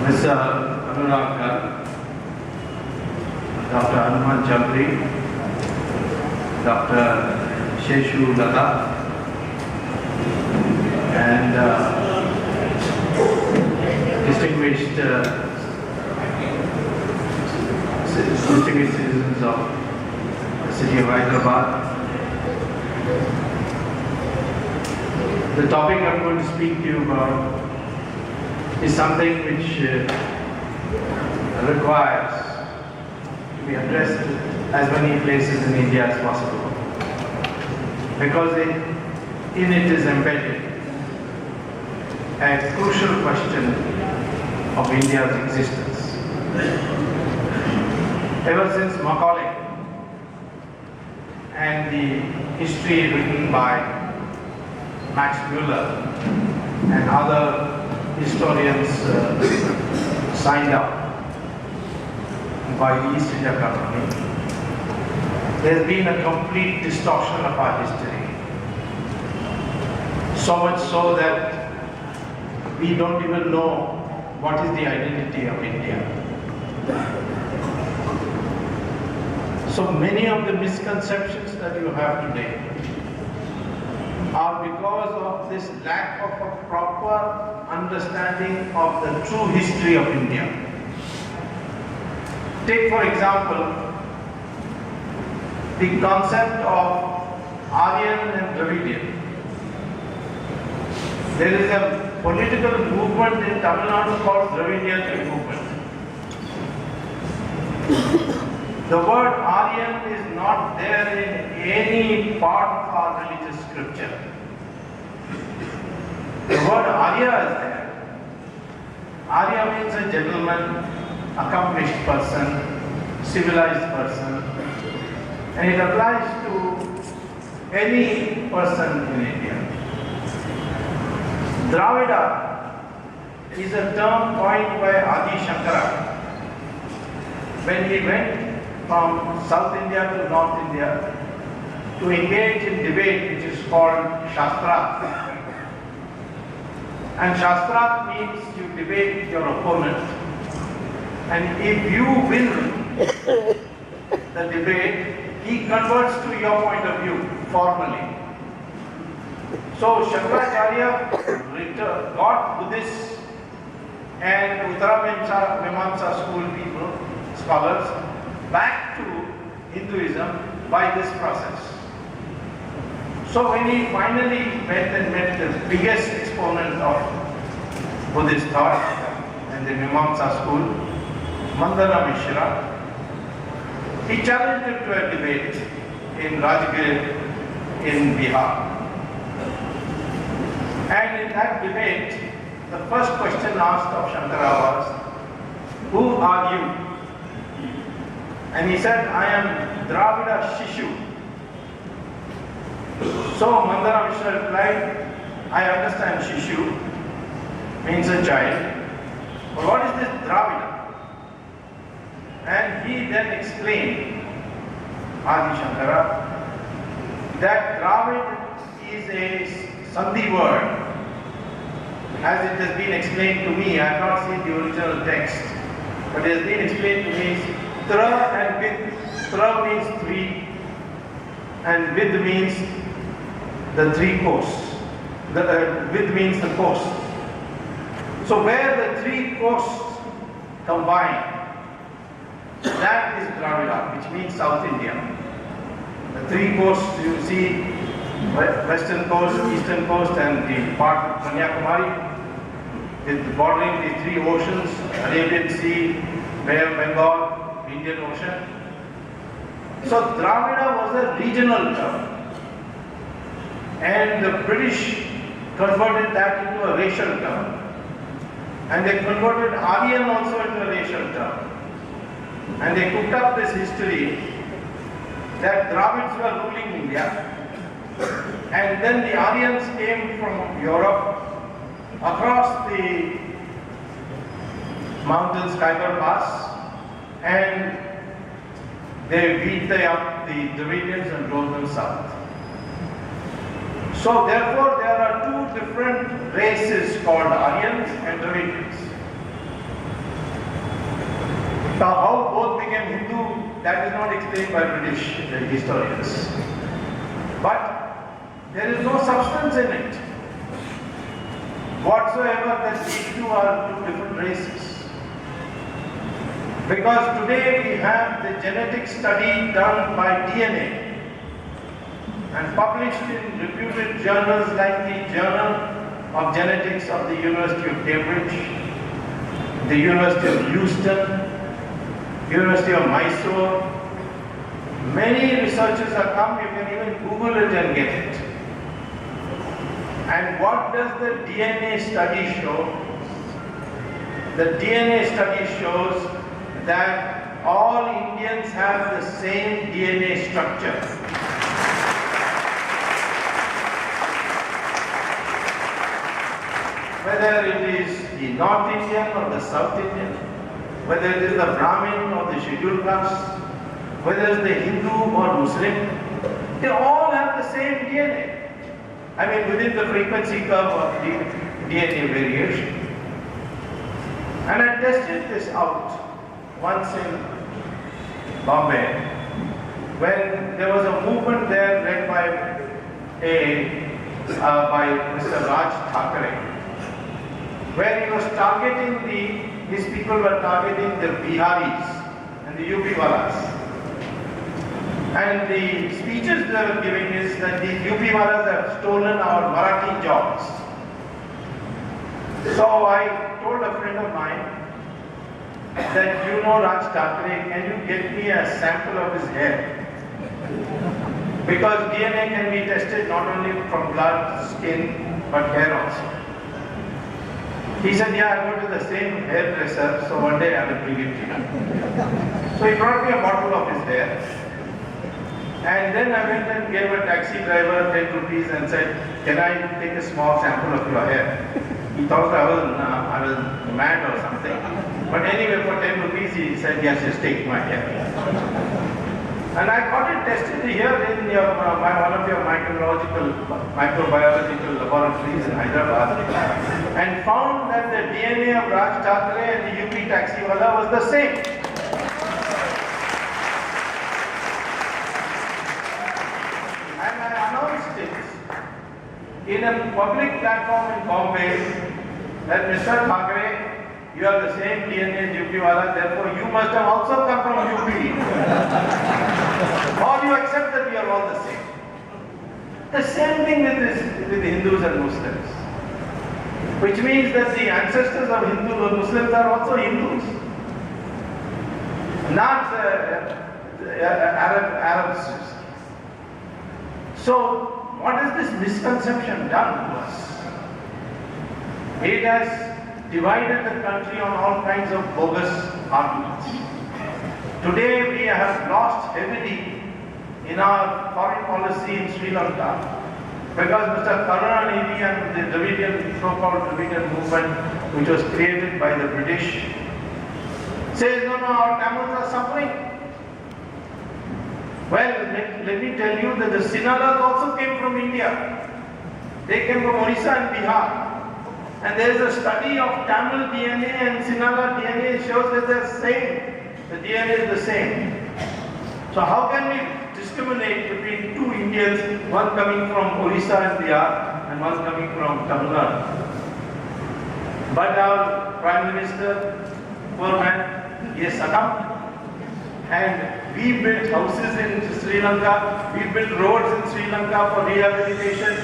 Mr. Anurag Garg, Dr. Hanuman Chaudhary, Dr. Sheshu Lata, and distinguished citizens of the city of Hyderabad. The topic I'm going to speak to you about is something which requires to be addressed as many places in India as possible, because in it is embedded a crucial question of India's existence. Ever since Macaulay and the history written by Max Muller and other historians signed up by the East India Company, there has been a complete distortion of our history. So much so that we don't even know what is the identity of India. So many of the misconceptions that you have today are because of this lack of a proper understanding of the true history of India. Take for example the concept of Aryan and Dravidian. There is a political movement in Tamil Nadu called Dravidian movement. The word Aryan is not there in any part of our religious scripture. The word Arya is there. Arya means a gentleman, accomplished person, civilized person, and it applies to any person in India. Dravida is a term coined by Adi Shankara when he went from South India to North India to engage in debate which is called Shastra. And Shastra means you debate your opponent, and if you win the debate, he converts to your point of view formally. So Shankaracharya got Buddhists and Uttara Mimamsa school people, scholars, back to Hinduism by this process. So when he finally went and met the biggest exponent of Buddhist thought and the Mimamsa school, Mandana Mishra, he challenged him to a debate in Rajgir in Bihar. And in that debate, the first question asked of Shankara was, "Who are you?" And he said, "I am Dravida Shishu." So Mandana Mishra replied, "I understand Shishu means a child, but what is this Dravida?" And he then explained, Adi Shankara, that Dravid is a Sandhi word. As it has been explained to me, I have not seen the original text, but it has been explained to me, Tra and Vid. Tra means three, and Vid means the three coasts. Vid means the coast. So where the three coasts combine, that is Dravida, which means South India. The three coasts you see, western coast, eastern coast, and the part of Kanyakumari, with bordering the three oceans, Arabian Sea, Bay of Bengal, Indian Ocean. So Dravida was a regional term, and the British converted that into a racial term, and they converted Aryan also into a racial term, and they cooked up this history that Dravids were ruling India. And then the Aryans came from Europe across the mountains, Khyber Pass, and they beat up the Dravidians and drove them south. So therefore there are two different races called Aryans and Dravidians. Now, how both became Hindu, that is not explained by British historians. But there is no substance in it whatsoever that these two are two different races. Because today we have the genetic study done by DNA and published in reputed journals like the Journal of Genetics of the University of Cambridge, the University of Houston, University of Mysore. Many researchers have come, you can even Google it and get it. And what does the DNA study show? The DNA study shows that all Indians have the same DNA structure. Whether it is the North Indian or the South Indian, whether it is the Brahmin or the scheduled caste, whether it is the Hindu or Muslim, they all have the same DNA. I mean, within the frequency curve of the DNA variation. And I tested this out once in Bombay, when there was a movement there led by Mr. Raj Thakre, where he was targeting his people were targeting the Biharis and the UP Walas. And the speeches they were giving is that the UP Walas have stolen our Marathi jobs. So I told a friend of mine that, you know, Raj Thakre, can you get me a sample of his hair? Because DNA can be tested not only from blood, skin, but hair also. He said, yeah, I go to the same hairdresser, so one day I will bring it to you. So he brought me a bottle of his hair. And then I went and gave a taxi driver 10 rupees and said, can I take a small sample of your hair? He thought I was mad or something. But anyway, for 10 rupees, he said, yes, just take my hair. And I got it tested here in one of your microbiological laboratories in Hyderabad and found that the DNA of Raj Thakre and the UP taxiwala was the same. And I announced it in a public platform in Bombay that Mr. Thakre, you have the same DNA as UP wala, therefore you must have also come from UP. Or you accept that we are all the same. The same thing with Hindus and Muslims. Which means that the ancestors of Hindus or Muslims are also Hindus. Not Arabs. So, what has this misconception done to us? It has divided the country on all kinds of bogus arguments. Today we have lost heavily in our foreign policy in Sri Lanka because Mr. Karunanidhi and the Dravidian, so-called Dravidian movement, which was created by the British, says, no, our Tamils are suffering. Well, let me tell you that the Sinhalas also came from India. They came from Orissa and Bihar. And there is a study of Tamil DNA and Sinhala DNA shows that they are the same. The DNA is the same. So how can we discriminate between two Indians, one coming from Orissa and Bihar and one coming from Tamil Nadu? But our Prime Minister, poor man, he has succumbed. And we built houses in Sri Lanka, we built roads in Sri Lanka for rehabilitation.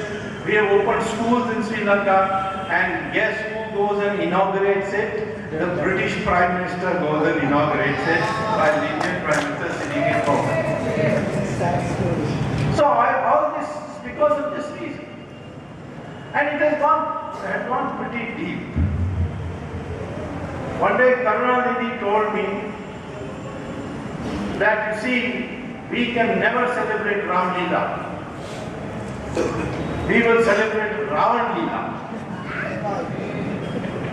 We have opened schools in Sri Lanka, and guess who goes and inaugurates it? The British Prime Minister goes and inaugurates it, while the Indian Prime Minister sitting at home. So all this is because of this reason. And it has gone pretty deep. One day Karunanidhi told me that, you see, we can never celebrate Ram Leela. We will celebrate Ravan Leela.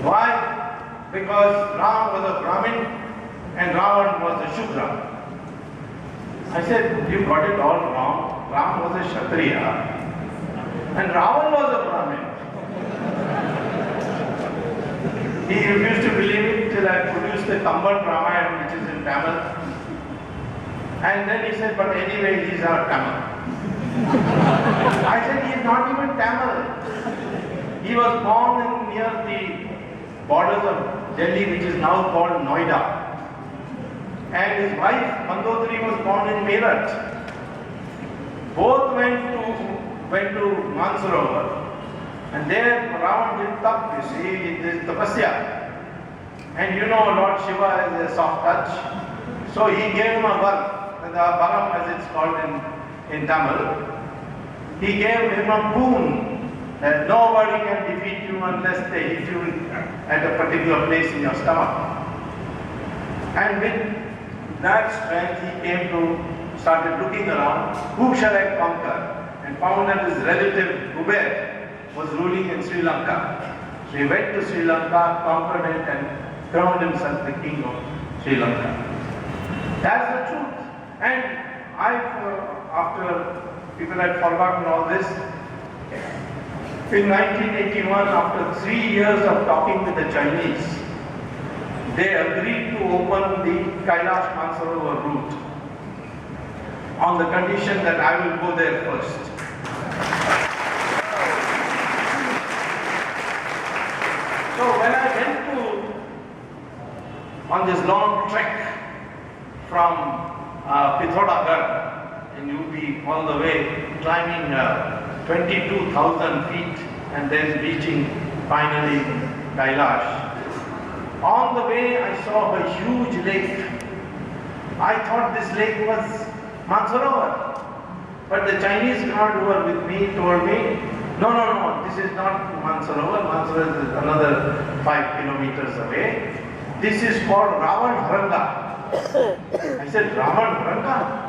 Why? Because Ram was a Brahmin and Ravan was a Shudra. I said, you got it all wrong. Ram was a Kshatriya and Ravan was a Brahmin. He refused to believe it till I produced the Kamban Ramayana, which is in in Tamil. And then he said, but anyway, he's our Tamil. I said, he is not even Tamil. He was born near the borders of Delhi, which is now called Noida. And his wife, Mandodari, was born in Meerut. Both went to Mansarovar. And there Ravan did tap, you see, it is tapasya. And you know Lord Shiva is a soft touch. So he gave him a var, the varam as it's called in Tamil. He gave him a boon that nobody can defeat you unless they hit you at a particular place in your stomach. And with that strength he started looking around, who shall I conquer? And found that his relative Kuber was ruling in Sri Lanka. So he went to Sri Lanka, conquered it and crowned himself the king of Sri Lanka. That's the truth. And after people had forgotten all this, in 1981, after 3 years of talking with the Chinese, they agreed to open the Kailash Mansarovar route on the condition that I will go there first. So when I went on this long trek from Pithoragarh in UP all the way, climbing 22,000 feet and then reaching finally Kailash. On the way I saw a huge lake. I thought this lake was Mansarovar. But the Chinese guard who were with me told me, no, this is not Mansarovar. Mansarovar is another 5 kilometers away. This is called Ravan Haranga. I said, Ravan Haranga?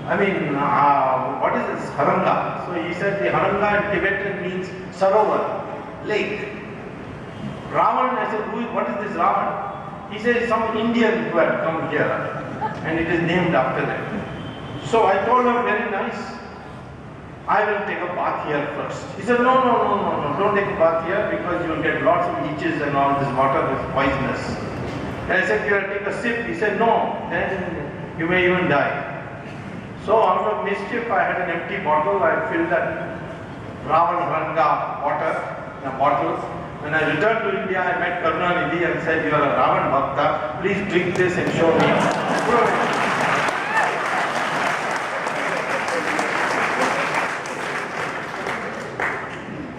I mean, what is this Haranga? So he said the Haranga in Tibetan means Sarovar, lake. Ravan, I said, what is this Ravan? He said, some Indian who had come here and it is named after them. So I told him, very nice. I will take a bath here first. He said, no, don't take a bath here because you will get lots of leeches and all this water is poisonous. And I said, you will take a sip. He said, no, then you may even die. So out of mischief, I had an empty bottle. I filled that Ravan Haranga water in a bottle. When I returned to India, I met Karunanidhi and said, you are a Ravan Bhakta. Please drink this and show me.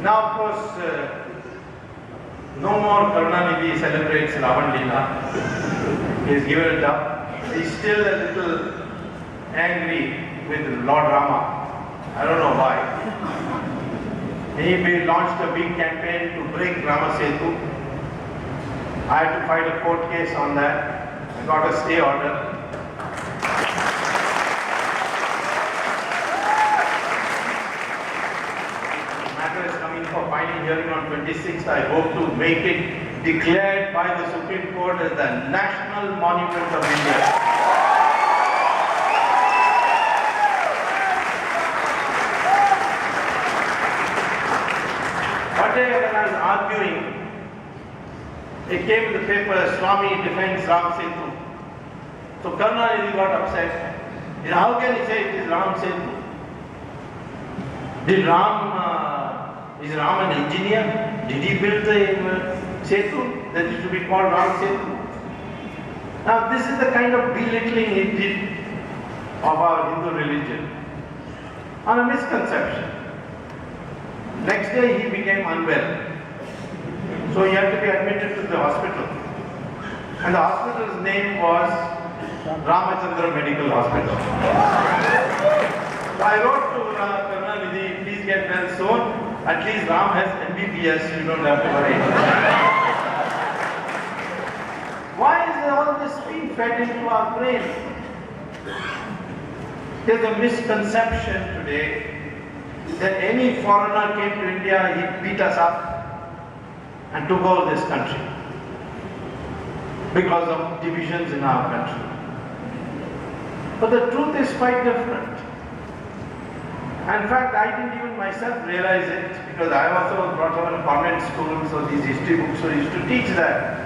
Now, of course, no more Karunanidhi celebrates Ravan Leela. He has given it up. He is still a little angry with Lord Rama. I don't know why. He launched a big campaign to break Rama Setu. I had to fight a court case on that. I got a stay order. For final hearing on 26th, I hope to make it declared by the Supreme Court as the National Monument of India. One day when I was arguing, it came in the paper, Swami defends Ram Setu. So Karunanidhi got upset. How can he say it is Ram Setu? Is Ram an engineer? Did he build the Setu? That it should be called Ram Setu. Now this is the kind of belittling he did of our Hindu religion on a misconception. Next day he became unwell. So he had to be admitted to the hospital. And the hospital's name was Ramachandra Medical Hospital. So I wrote to Karunanidhi, please get well soon. At least Ram has MBBS, you don't have to worry. Why is all this being fed into our brain? There's a misconception today that any foreigner came to India, he beat us up and took over this country because of divisions in our country. But the truth is quite different. In fact, I didn't even myself realize it because I also brought up in a convent school, so these history books were used to teach that.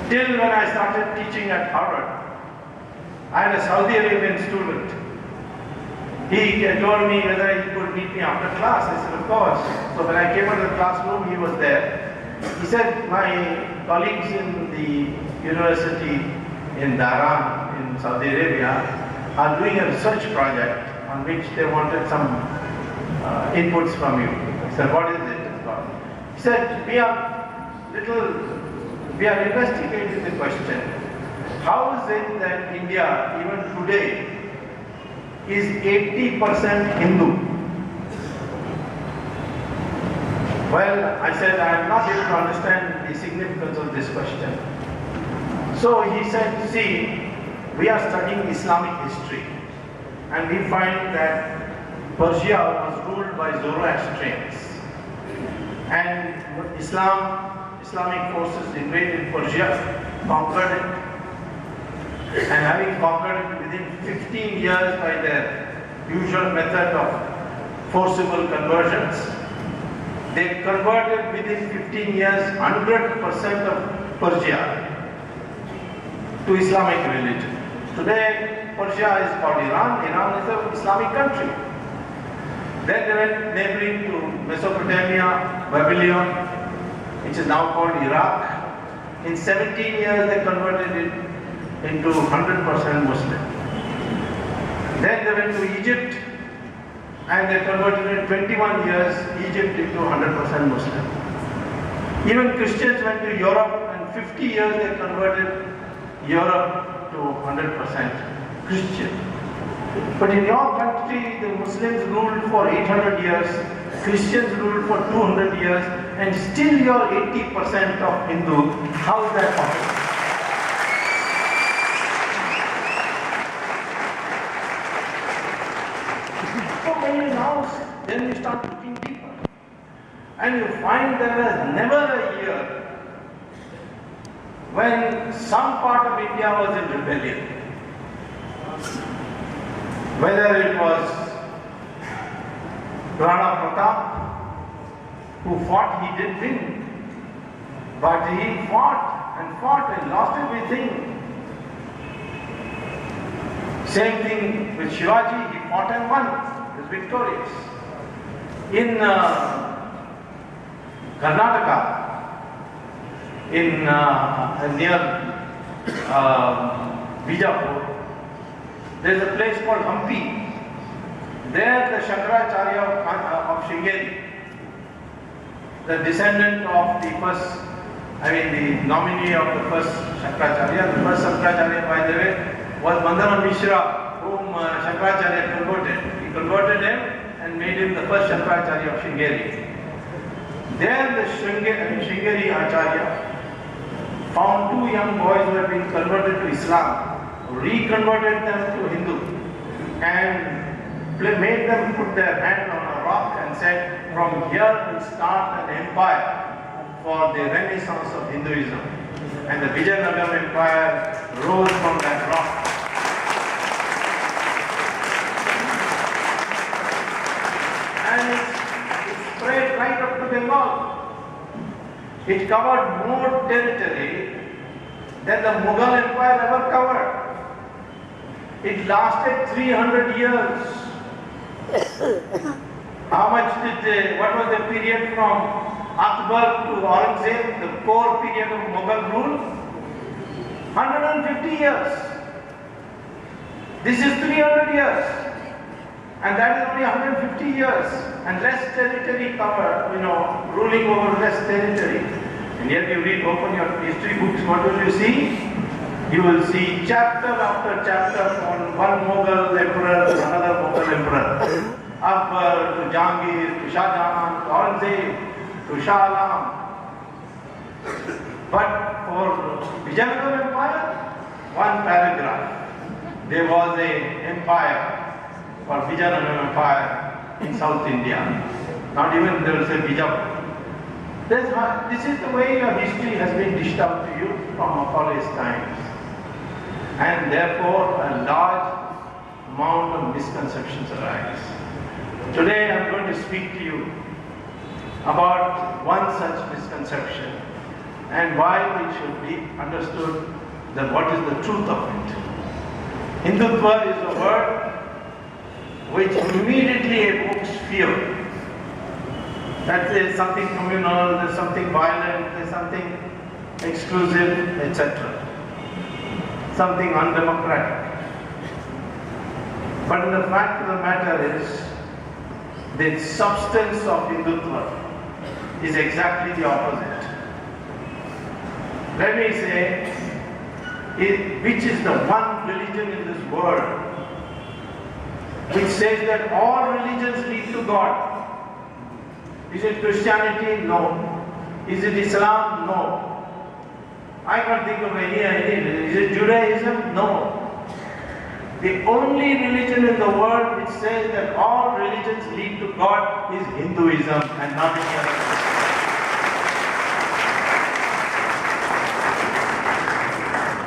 Till when I started teaching at Harvard, I had a Saudi Arabian student. He told me whether he could meet me after class. I said, of course. So when I came out of the classroom, he was there. He said, my colleagues in the university in Dhahran, in Saudi Arabia, are doing a research project on which they wanted some inputs from you. I said, what is it? He said, we are investigating the question, how is it that India, even today, is 80% Hindu? Well, I said, I am not able to understand the significance of this question. So he said, see, we are studying Islamic history, and we find that Persia was ruled by Zoroastrians, and Islamic forces invaded Persia, conquered it, and having conquered it within 15 years by their usual method of forcible conversions, they converted within 15 years 100% of Persia to Islamic religion. Today, Persia is called Iran. Iran is an Islamic country. Then they went neighboring to Mesopotamia, Babylon, which is now called Iraq. In 17 years, they converted it into 100% Muslim. Then they went to Egypt, and they converted in 21 years Egypt into 100% Muslim. Even Christians went to Europe, and 50 years they converted Europe to 100% Christian. But in your country, the Muslims ruled for 800 years, Christians ruled for 200 years, and still you're 80% of Hindu. How is that possible? Then you start looking deeper, and you find there was never a year when some part of India was in rebellion. Whether it was Rana Pratap, who fought, he did win, but he fought and lost everything. Same thing with Shivaji, he fought and won. Victorious. In Karnataka, in near Bijapur, there is a place called Hampi. There the Shankaracharya of Sringeri, the descendant of the first, the nominee of the first Shankaracharya, the first Shankaracharya, by the way, was Mandana Mishra, whom Shankaracharya converted. He converted him and made him the first Shankaracharya of Sringeri. There the Sringeri Acharya found two young boys who had been converted to Islam, reconverted them to Hindu, and made them put their hand on a rock and said, from here we'll start an empire for the renaissance of Hinduism. And the Vijayanagara Empire rose from that rock. And it spread right up to Bengal. It covered more territory than the Mughal Empire ever covered. It lasted 300 years. How much what was the period from Akbar to Aurangzeb, the core period of Mughal rule? 150 years. This is 300 years. And that is only 150 years. And less territory covered, ruling over less territory. And yet you open your history books, what will you see? You will see chapter after chapter on one Mughal emperor to another Mughal emperor. Akbar to Jahangir to Shah Jahan to Aurangzeb to Shah Alam. But for Vijayanagara Empire, one paragraph. There was an empire for Vijayanagara Empire in South India. Not even there was a Bijapur. This is the way your history has been dished out to you from Macaulay's times. And therefore a large amount of misconceptions arise. Today I am going to speak to you about one such misconception, and why it should be understood that what is the truth of it. Hindutva is a word which immediately evokes fear. That there is something communal, there is something violent, there is something exclusive, etc. Something undemocratic. But the fact of the matter is, the substance of Hindutva is exactly the opposite. Let me say, which is the one religion in this world which says that all religions lead to God? Is it Christianity? No. Is it Islam? No. I can't think of any religion. Is it Judaism? No. The only religion in the world which says that all religions lead to God is Hinduism and not any other.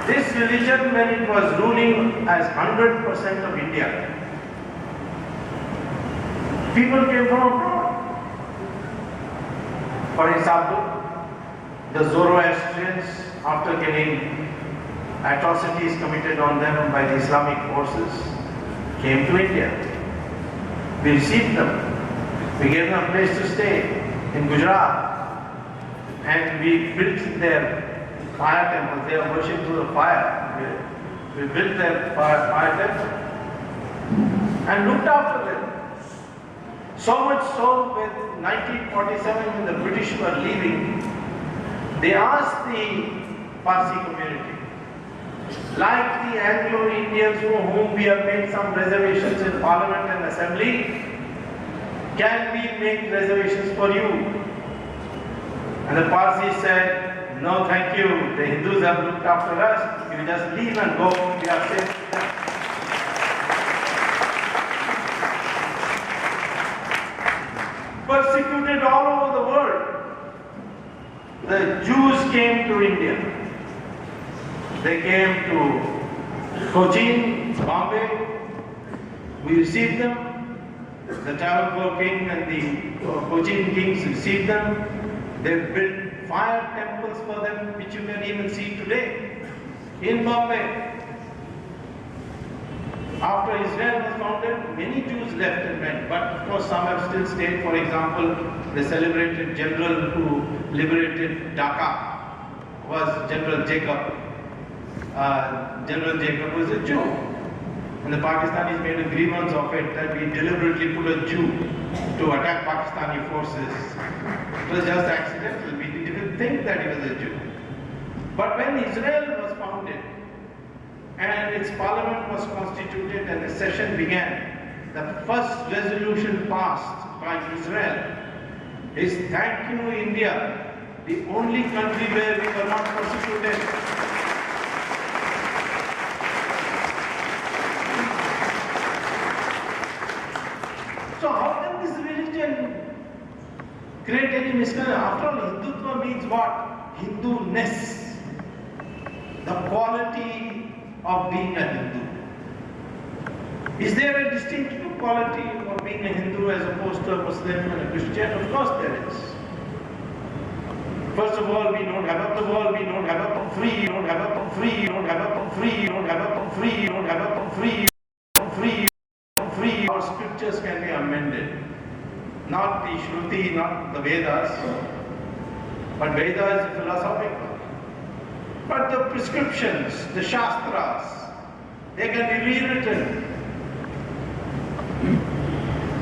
This religion, when it was ruling as 100% of India, people came from abroad. For example, the Zoroastrians, after getting atrocities committed on them by the Islamic forces, came to India. We received them. We gave them a place to stay in Gujarat, and we built their fire temples. They are worshipped through the fire. We built their fire temple and looked after them. So much so, with 1947, when the British were leaving, they asked the Parsi community, like the Anglo-Indians whom we have made some reservations in Parliament and Assembly, can we make reservations for you? And the Parsi said, no thank you, the Hindus have looked after us, you just leave and go, we are safe. Persecuted all over the world. The Jews came to India. They came to Cochin, Bombay. We received them. The Travancore king and the Cochin kings received them. They built fire temples for them, which you can even see today in Bombay. After Israel was founded, many Jews left and went, but of course some have still stayed. For example, the celebrated general who liberated Dhaka was General Jacob. General Jacob was a Jew. And the Pakistanis made a grievance of it that we deliberately put a Jew to attack Pakistani forces. It was just accidental. We didn't even think that he was a Jew. But when Israel was founded and its parliament was constituted and the session began, the first resolution passed by Israel is thank you India, the only country where we were not persecuted. So how can this religion create any misconception? After all, Hindutva means what? Hindu-ness. The quality of being a Hindu. Is there a distinctive quality of being a Hindu as opposed to a Muslim and a Christian? Of course there is. First of all, we don't have a free, don't have a free, don't have a free, don't have a free, don't have a free. Our scriptures can be amended. Not the Shruti, not the Vedas, but Vedas is philosophical. But the prescriptions, the Shastras, they can be rewritten.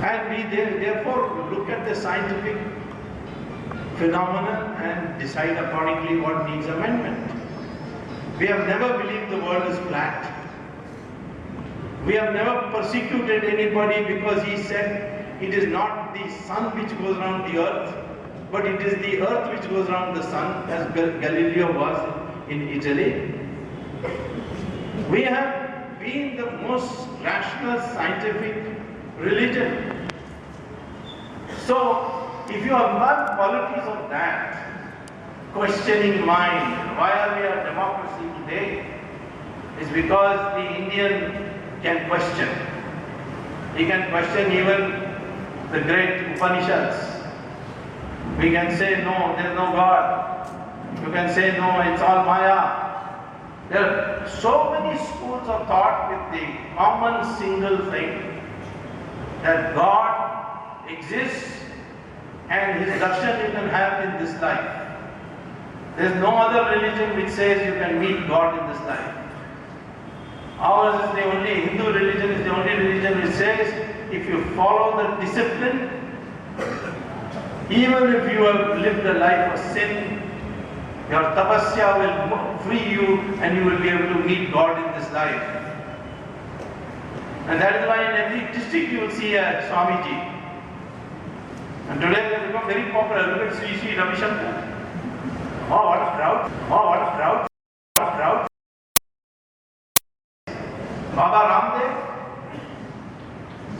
And we therefore look at the scientific phenomenon and decide accordingly what needs amendment. We have never believed the world is flat. We have never persecuted anybody because he said it is not the sun which goes around the earth, but it is the earth which goes around the sun, as Galileo was in Italy. We have been the most rational scientific religion. So, if you have learned qualities of that, questioning mind, why are we a democracy today? Is because the Indian can question. He can question even the great Upanishads. We can say, no, there is no God. You can say, no, it's all Maya. There are so many schools of thought with the common single thing that God exists and His darshan you can have in this life. There is no other religion which says you can meet God in this life. Ours is the only, Hindu religion is the only religion which says if you follow the discipline, even if you have lived a life of sin, your tapasya will free you and you will be able to meet God in this life. And that is why in every district you will see a Swamiji. And today they have become very popular. Look at Sri Ravi Shankar. Oh, what a crowd. Oh, what a crowd. What a crowd. Baba Ramdev,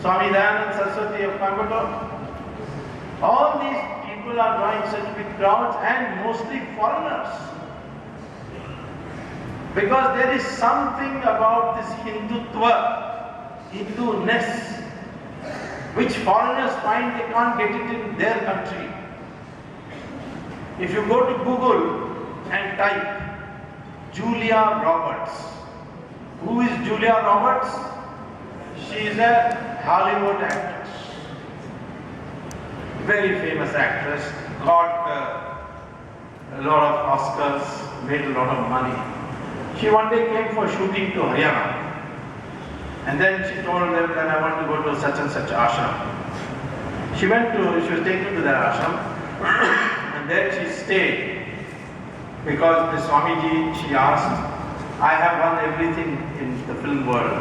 Swami Dayanand Saraswati of Coimbatore. All these people are drawing such big crowds and mostly foreigners. Because there is something about this Hindutva, Hindu-ness, which foreigners find they can't get it in their country. If you go to Google and type Julia Roberts. Who is Julia Roberts? She is a Hollywood actress. Very famous actress, got a lot of Oscars, made a lot of money. She one day came for shooting to Haryana. And then she told them that I want to go to such and such ashram. She was taken to that ashram and there she stayed because the Swamiji, she asked, I have won everything in the film world.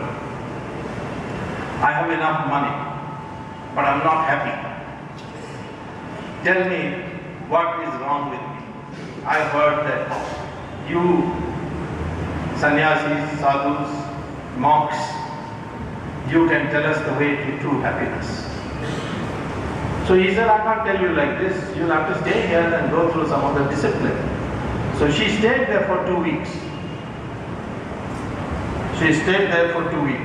I have enough money, but I'm not happy. Tell me what is wrong with me. I heard that you sannyasis, sadhus, monks, you can tell us the way to true happiness. So he said, I can't tell you like this. You'll have to stay here and go through some of the discipline. So she stayed there for 2 weeks. She stayed there for 2 weeks.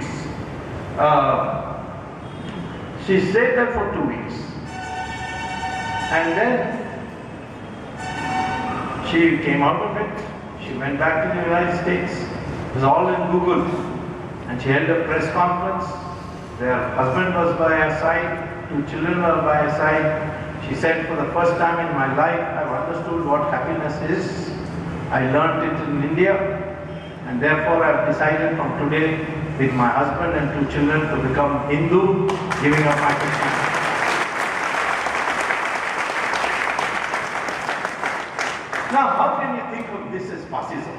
And then she came out of it. She went back to the United States. It was all in Google. And she held a press conference. Their husband was by her side. 2 children were by her side. She said, for the first time in my life, I've understood what happiness is. I learned it in India. And therefore, I've decided from today, with my husband and 2 children, to become Hindu, giving up my Christianity. Now, how can you think of this as fascism?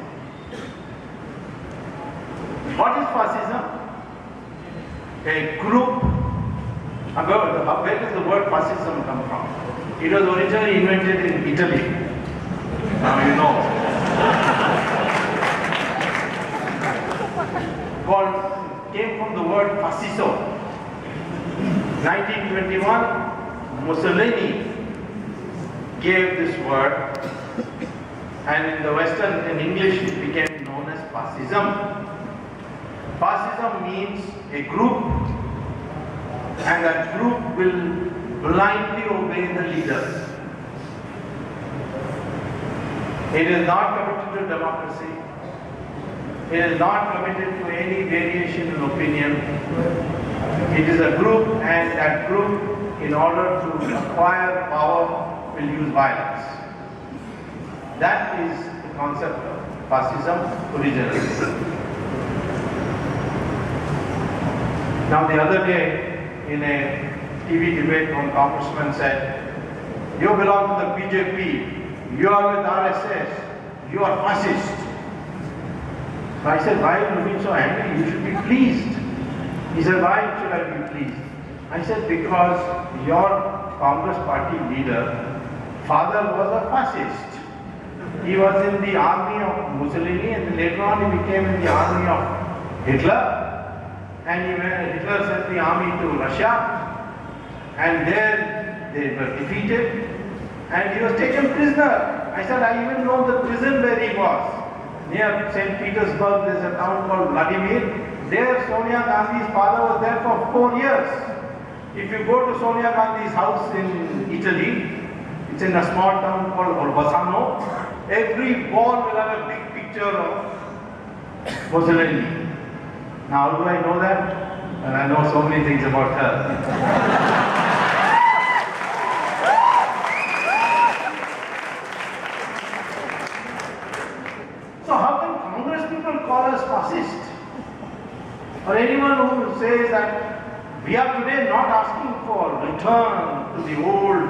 What is fascism? A group. Where does the word fascism come from? It was originally invented in Italy. Now you know. Came from the word fasciso. 1921, Mussolini gave this word, and in the Western, in English, it became known as fascism. Fascism means a group, and that group will blindly obey the leader. It is not committed to democracy. It is not committed to any variation in opinion. It is a group, and that group, in order to acquire power, will use violence. That is the concept of fascism originally. Now the other day, in a TV debate, one congressman said, you belong to the BJP, you are with RSS, you are fascist. So I said, why are you looking so angry? You should be pleased. He said, why should I be pleased? I said, because your Congress party leader, father was a fascist. He was in the army of Mussolini, and later on he became in the army of Hitler. And Hitler sent the army to Russia, and there they were defeated, and he was taken prisoner. I said, I even know the prison where he was. Near St. Petersburg, there is a town called Vladimir. There, Sonia Gandhi's father was there for 4 years. If you go to Sonia Gandhi's house in Italy, it's in a small town called Orbasano. every wall will have a big picture of Mussolini. Now, how do I know that? And I know so many things about her. So how can Congress people call us fascist? Or anyone who says that we are today not asking for return to the old,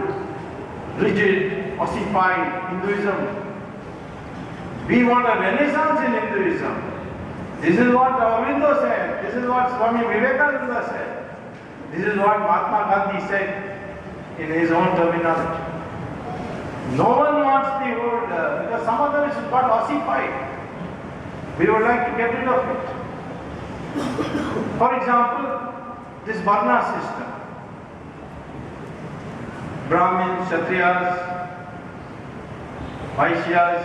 rigid, ossified Hinduism. We want a renaissance in Hinduism. This is what Aurobindo said. This is what Swami Vivekananda said. This is what Mahatma Gandhi said in his own terminology. No one wants the old, because some of them is got ossified. We would like to get rid of it. For example, this Varna system. Brahmins, Kshatriyas, Vaishyas,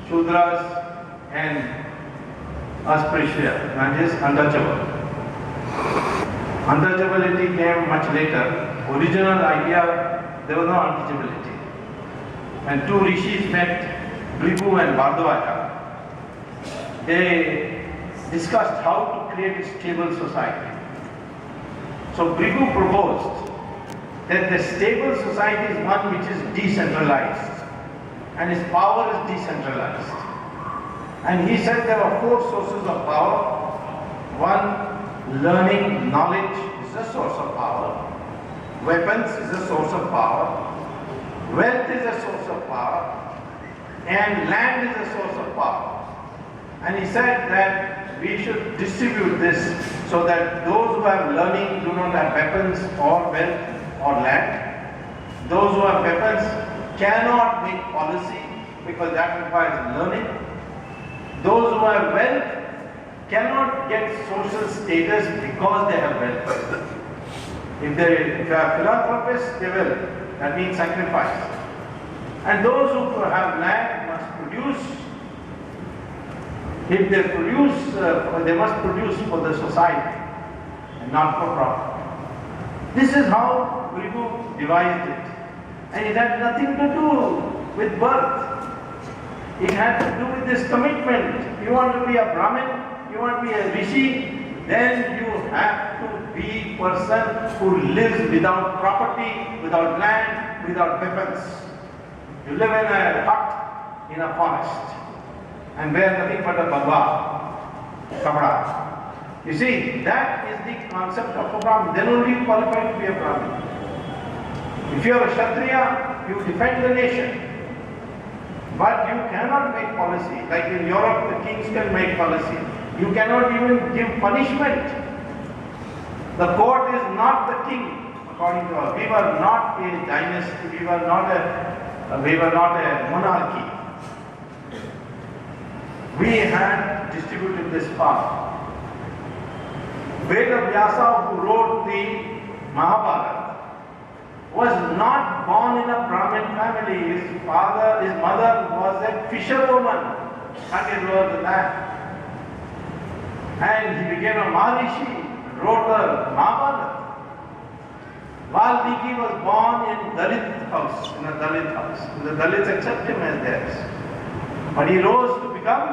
Shudras, and Asprishya, that is untouchable. Untouchability came much later. Original idea, there was no untouchability. And two rishis met, Bhrigu and Bhardwaja. They discussed how to create a stable society. So Bhrigu proposed that the stable society is one which is decentralized and its power is decentralized. And he said there are four sources of power. One, learning, knowledge is a source of power. Weapons is a source of power. Wealth is a source of power. And land is a source of power. And he said that we should distribute this so that those who have learning do not have weapons or wealth or land. Those who have weapons cannot make policy because that requires learning. Those who have wealth cannot get social status because they have wealth. If they are philanthropists, they will. That means sacrifice. And those who have land must produce. If they produce, they must produce for the society and not for profit. This is how Bhrigu devised it. And it had nothing to do with birth. It had to do with this commitment. You want to be a Brahmin, you want to be a Rishi, then you have to be a person who lives without property, without land, without weapons. You live in a hut in a forest and wear nothing but a bagwa, kapda. You see, that is the concept of a Brahmin. Then only you qualify to be a Brahmin. If you are a Kshatriya, you defend the nation. But you cannot make policy. Like in Europe, the kings can make policy. You cannot even give punishment. The court is not the king, according to us. We were not a dynasty. We were not a monarchy. We had distributed this power. Veda Vyasa, who wrote the Mahabharata, was not born in a Brahmin family. His mother was a fisherwoman. Can't get lower than that. And he became a Maharishi, wrote the Mahabharata. Valmiki was born in Dalit house, in a Dalit house. The Dalits accept him as theirs. But he rose to become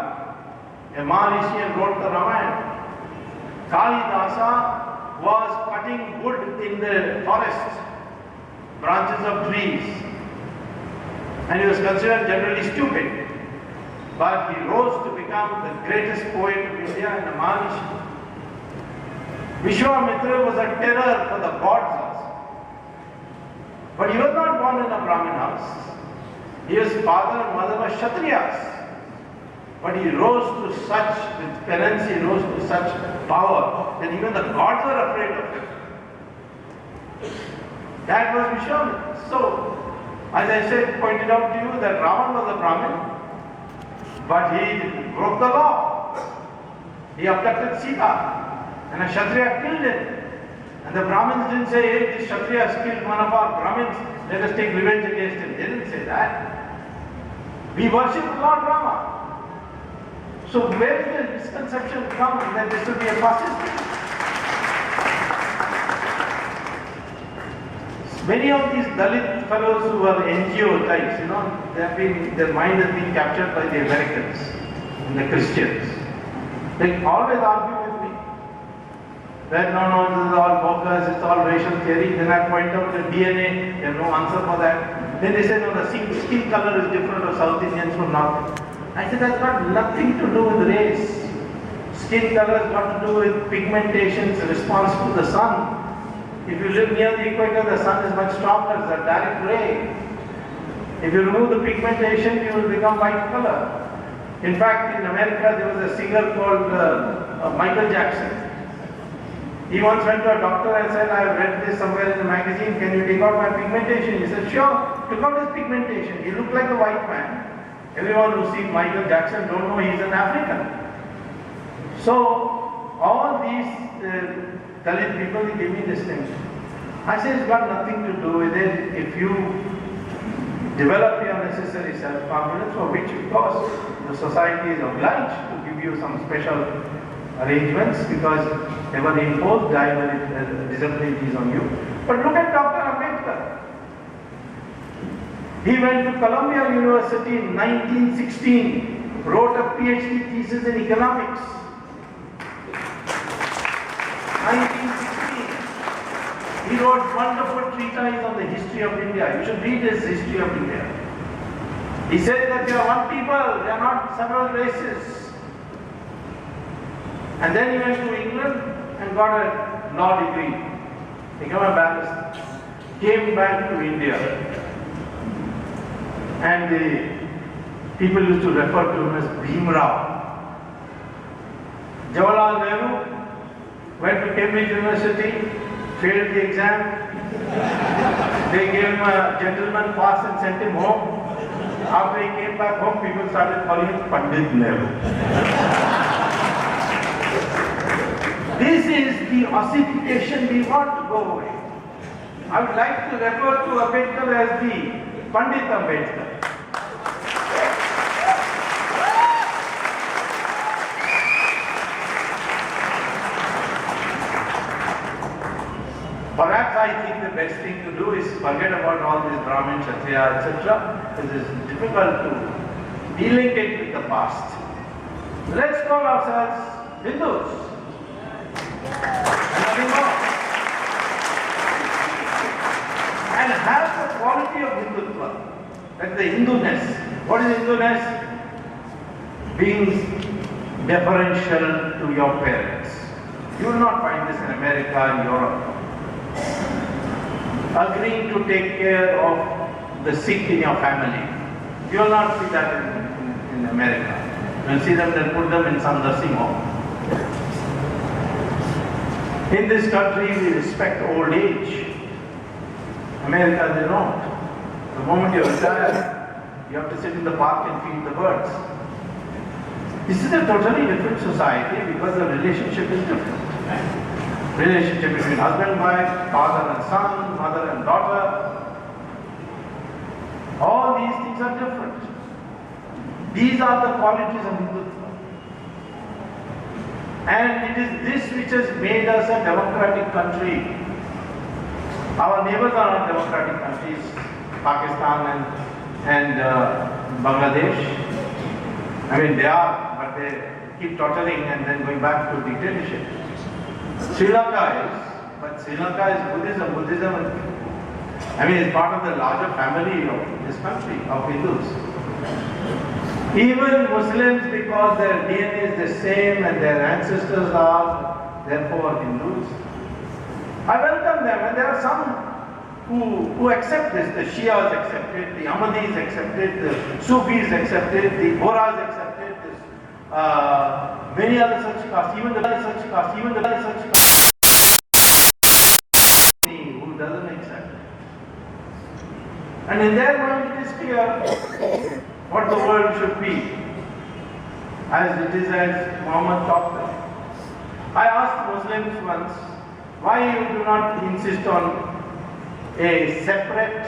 a Maharishi and wrote the Ramayana. Kalidasa was cutting wood in the forest, branches of trees, and he was considered generally stupid. But he rose to become the greatest poet of India and a Maharishi. Vishwamitra was a terror for the gods also. But he was not born in a Brahmin house. His father and mother were Kshatriyas. But he rose to such, with penance, he rose to such power that even the gods were afraid of him. That was Vishwamitra. So, as I said, pointed out to you that Ravan was a Brahmin, but he broke the law. He abducted Sita, and a Kshatriya killed him. And the Brahmins didn't say, hey, this Kshatriya has killed one of our Brahmins, let us take revenge against him. They didn't say that. We worship Lord Rama. So where did the misconception come that this will be a fascist? Many of these Dalit fellows who are NGO types, their mind has been captured by the Americans and the Christians. They always argue with me that no, this is all bogus, it's all racial theory. Then I point out the DNA, they have no answer for that. Then they say, no, the skin color is different of South Indians from North. I said, that's got nothing to do with race. Skin color has got to do with pigmentation, it's a response to the sun. If you live near the equator, the sun is much stronger, it's a direct ray. If you remove the pigmentation, you will become white color. In fact, in America, there was a singer called Michael Jackson. He once went to a doctor and said, I have read this somewhere in the magazine, can you take out my pigmentation? He said, sure, took out his pigmentation. He looked like a white man. Everyone who sees Michael Jackson don't know he's an African. So, all these Dalit people, they give me this thing. I say it's got nothing to do with it. If you develop your necessary self-confidence, for which of course the society is obliged to give you some special arrangements because they were imposed disabilities on you. But look at Dr. Ambedkar. He went to Columbia University in 1916, wrote a PhD thesis in economics. 1916. He wrote wonderful treatise on the history of India. You should read his history of India. He said that they are one people, they are not several races. And then he went to England and got a law degree. Became a barrister. Came back to India. And the people used to refer to him as Bhimrao. Jawaharlal Nehru went to Cambridge University, failed the exam. They gave him a gentleman pass and sent him home. After he came back home, people started calling him Pandit Nehru. This is the ossification we want to go away. I would like to refer to Ambedkar as the Pandit Ambedkar. Perhaps I think the best thing to do is forget about all this Brahmin, Kshatriya, etc. It is difficult to delink it with the past. Let's call ourselves Hindus. Nothing more. And have the quality of Hindutva. That's the Hinduness. What is Hinduness? Being deferential to your parents. You will not find this in America and Europe. Agreeing to take care of the sick in your family. You will not see that in America. You will see them, they'll put them in some nursing home. In this country, we respect old age. America, they don't. The moment you retire, you have to sit in the park and feed the birds. This is a totally different society because the relationship is different. Relationship between husband and wife, father and son, mother and daughter. All these things are different. These are the qualities of Hindutva. And it is this which has made us a democratic country. Our neighbors are not democratic countries, Pakistan and Bangladesh. I mean, they are, but they keep torturing and then going back to dictatorship. Sri Lanka is, but Sri Lanka is Buddhism. Buddhism, I mean, is part of the larger family of this country, of Hindus. Even Muslims, because their DNA is the same and their ancestors are therefore Hindus. I welcome them, and there are some who accept this. The Shias accept it, the Ahmadis accept it, the Sufis accept it, the Bohras accept it, many other such castes, even the such castes, who doesn't accept it. And in their mind it is clear what the world should be, as it is as Muhammad taught them. I asked Muslims once, why you do not insist on a separate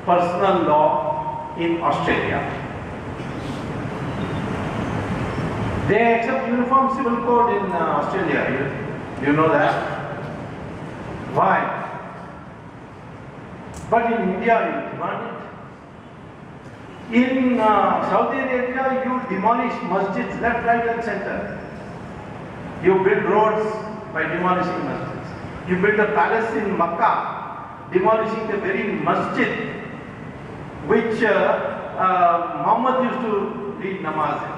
personal law in Australia? They accept uniform civil code in Australia. You know that? Why? But in India, you demand it. In Saudi Arabia, you demolish masjids left, right, and center. You build roads by demolishing masjids. You build a palace in Makkah, demolishing the very masjid which Muhammad used to read namaz in.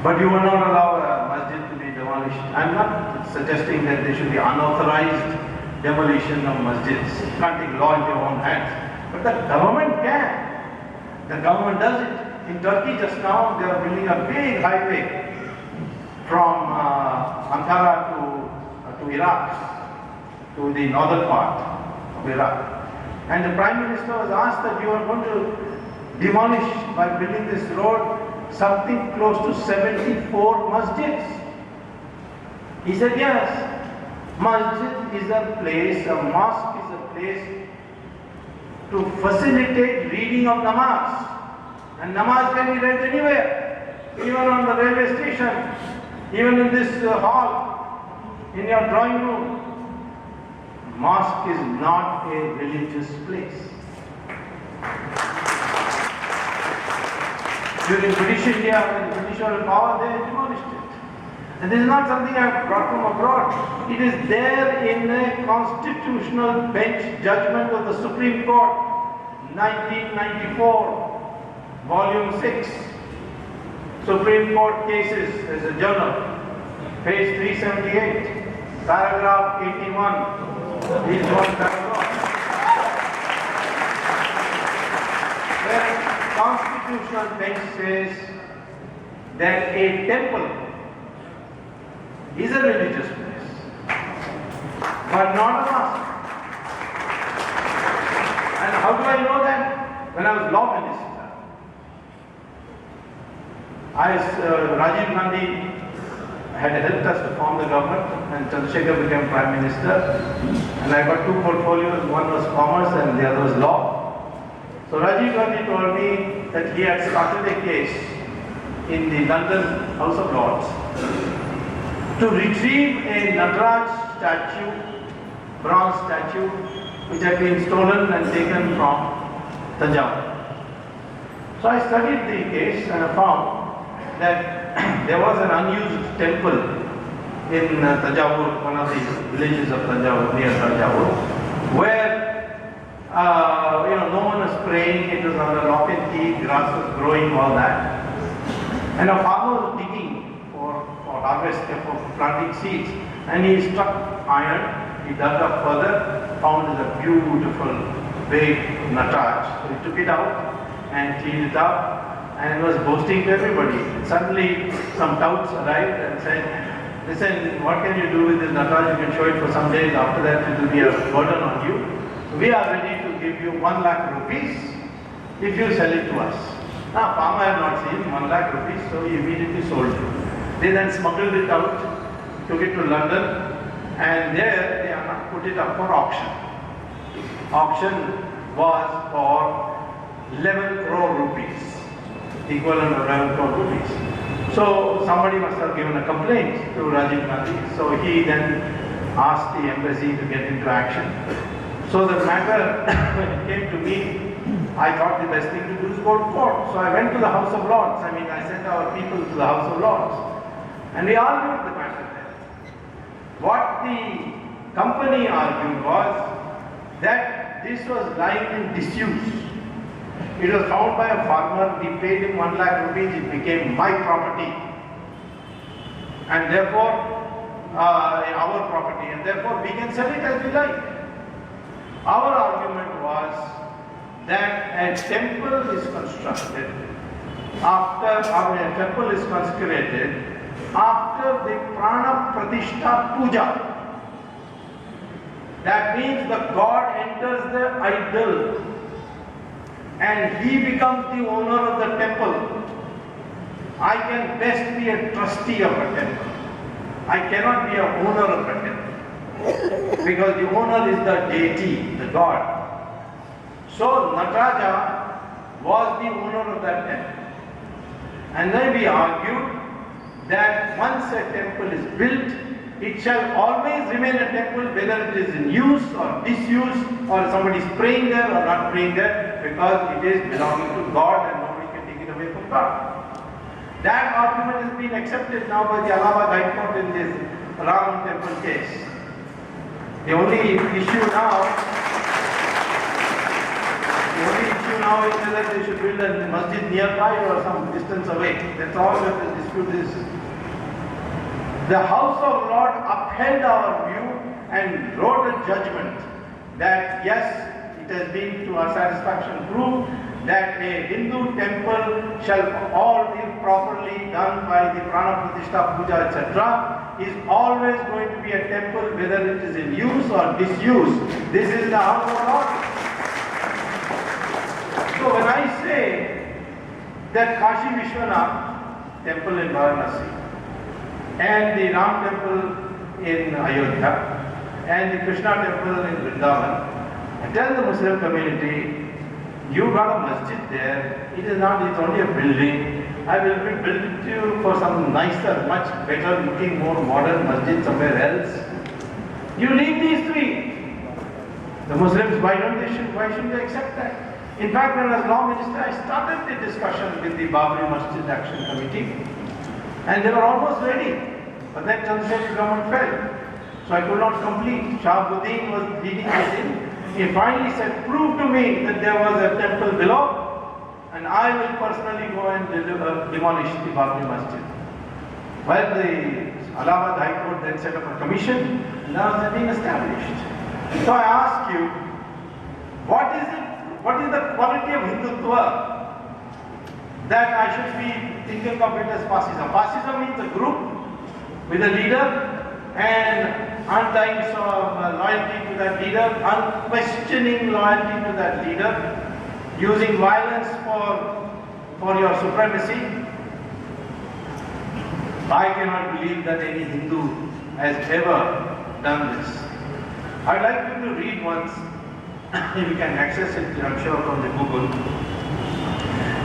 But you will not allow a masjid to be demolished. I am not suggesting that there should be unauthorized demolition of masjids. You can't take law into your own hands. But the government can. The government does it. In Turkey just now, they are building a big highway from Ankara to Iraq, to the northern part of Iraq. And the Prime Minister was asked that you are going to demolish, by building this road, something close to 74 masjids. He said, yes, masjid is a place, a mosque is a place to facilitate reading of namaz. And namaz can be read anywhere, even on the railway station, even in this hall, in your drawing room. Mosque is not a religious place. During British India, when the British were in power, they demolished it. And this is not something I have brought from abroad. It is there in a constitutional bench judgment of the Supreme Court, 1994, volume 6. Supreme Court cases, there's a journal, page 378, paragraph 81. Is one paragraph. Where constitutional bench says that a temple is a religious place, but not a mosque. And how do I know that? When I was law minister, Rajiv Gandhi had helped us to form the government, and Chandrasekhar became Prime Minister. And I got two portfolios, one was commerce and the other was law. So Rajiv Gandhi told me that he had started a case in the London House of Lords to retrieve a Nataraj statue, bronze statue, which had been stolen and taken from Tanjavur. So I studied the case and I found that there was an unused temple in Tanjavur, one of the villages of Tanjavur, near Tanjavur, where no one was praying. It was under lock and key, grass was growing, all that. And a farmer was digging for harvest, for planting seeds, and he struck iron. He dug up further, found a beautiful big Nataraj. So he took it out and cleaned it up, and was boasting to everybody. Suddenly, some touts arrived and said, listen, what can you do with this Nataraj? You can show it for some days. After that, it will be a burden on you. We are ready to give you 1 lakh rupees if you sell it to us. Now, farmer had not seen 1 lakh rupees, so he immediately sold it. They then smuggled it out, took it to London, and there they put it up for auction. Auction was for 11 crore rupees, equivalent of 11 crore rupees. So somebody must have given a complaint to Rajiv Gandhi. So he then asked the embassy to get into action. So the matter, when it came to me, I thought the best thing to do is go to court. So I went to the House of Lords. I sent our people to the House of Lords. And we argued the matter there. What the company argued was that this was lying in disuse. It was found by a farmer, we paid him 1 lakh rupees, it became my property. And therefore, our property, and therefore we can sell it as we like. Our argument was that a temple is constructed a temple is consecrated after the Prana Pratishtha Puja. That means the god enters the idol and he becomes the owner of the temple. I can best be a trustee of a temple. I cannot be an owner of a temple. Because the owner is the deity, the god. So Nataraja was the owner of that temple. And then we argued that once a temple is built, it shall always remain a temple, whether it is in use or disuse, or somebody is praying there or not praying there, because it is belonging to God and nobody can take it away from God. That argument has been accepted now by the Allahabad High Court in this Ram temple case. The only issue now is whether they should build a masjid nearby or some distance away. That's all that the dispute is. The House of Lords upheld our view and wrote a judgment that yes, it has been to our satisfaction proved that a Hindu temple shall all be properly done by the Prana Pratishtha Puja etc. is always going to be a temple whether it is in use or disuse. This is the House of Lords. So when I say that Kashi Vishwanath temple in Varanasi and the Ram temple in Ayodhya and the Krishna temple in Vrindavan, I tell the Muslim community, you got a masjid there, it is not, it's only a building. I will build it to you for some nicer, much better looking, more modern masjid somewhere else. You leave these three. The Muslims, why shouldn't they accept that? In fact, when I was law minister, I started the discussion with the Babri Masjid Action Committee, and they were almost ready. But then Chandrasekhar government fell. So I could not complete. Shahabuddin was leading us in. He finally said, prove to me that there was a temple below, and I will personally go and demolish the Babri Masjid. Well, the Allahabad High Court then set up a commission, and now it's been established. So I ask you, what is the quality of Hindutva that I should be thinking of it as fascism? Fascism means a group with a leader and undying loyalty to that leader, unquestioning loyalty to that leader, using violence for your supremacy. I cannot believe that any Hindu has ever done this. I'd like you to read once, if you can access it, I'm sure, from the Google.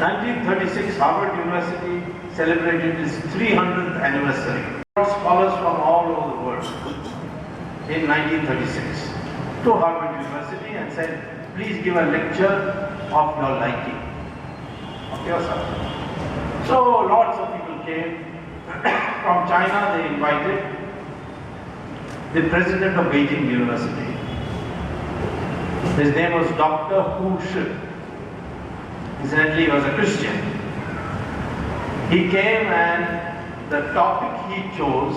1936, Harvard University celebrated its 300th anniversary. Scholars from all over the world in 1936 to Harvard University and said, please give a lecture of your liking, of yourself. So lots of people came. From China they invited the president of Beijing University. His name was Dr. Hu Shi. Incidentally, he was a Christian. He came and the topic he chose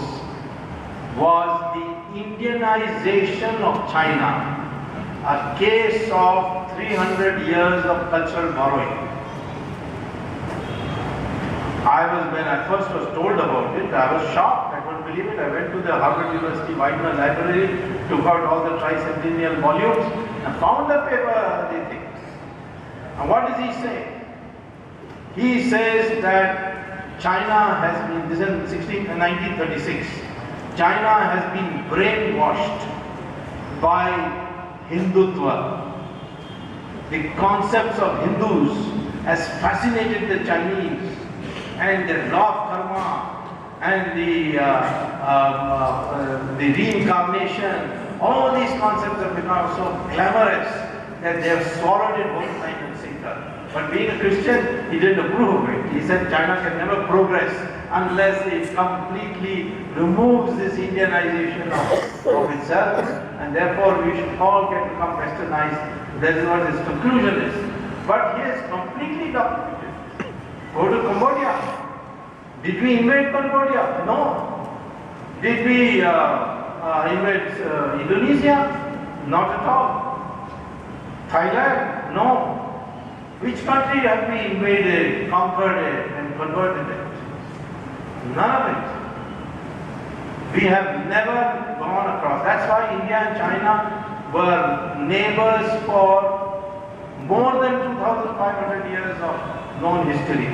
was the Indianization of China, a case of 300 years of cultural borrowing. When I first was told about it, I was shocked. I couldn't believe it. I went to the Harvard University Widener Library, took out all the tricentennial volumes, and found the paper they think. And what does he say? He says that China has been, this is 1936, China has been brainwashed by Hindutva. The concepts of Hindus has fascinated the Chinese, and the law of karma and the reincarnation, all these concepts have become so glamorous that they have swallowed it whole time and sinker. But being a Christian, he didn't approve of it. He said China can never progress unless it completely removes this Indianization of itself, and therefore we should all get to become westernized. That is what his conclusion is. But he is completely documented. Go to Cambodia. Did we invade Cambodia? No. Did we invade Indonesia? Not at all. Thailand? No. Which country have we invaded, conquered it, and converted it? None of it. We have never gone across. That's why India and China were neighbors for more than 2,500 years of known history.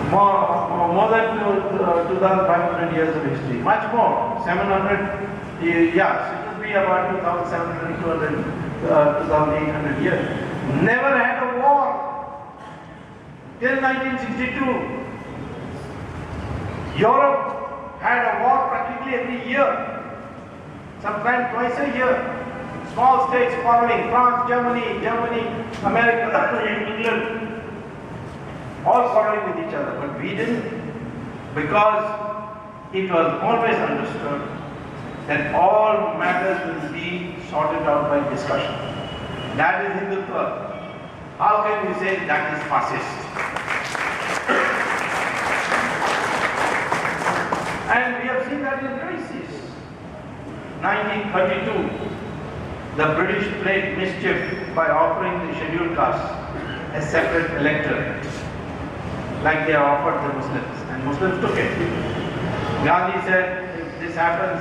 More than 2,500 years of history. Much more. 700, yes, it would be about 2,700, 2,800 years. Never had a war. Till 1962. Europe had a war practically practically every year, sometimes twice a year. Small states quarreling, France, Germany, America, England, all quarreling with each other. But we didn't, because it was always understood that all matters will be sorted out by discussion. That is Hindutva. How can we say that is fascist? And we have seen that in crisis. 1932, the British played mischief by offering the scheduled caste a separate electorate, like they offered the Muslims, and Muslims took it. Gandhi said, if this happens,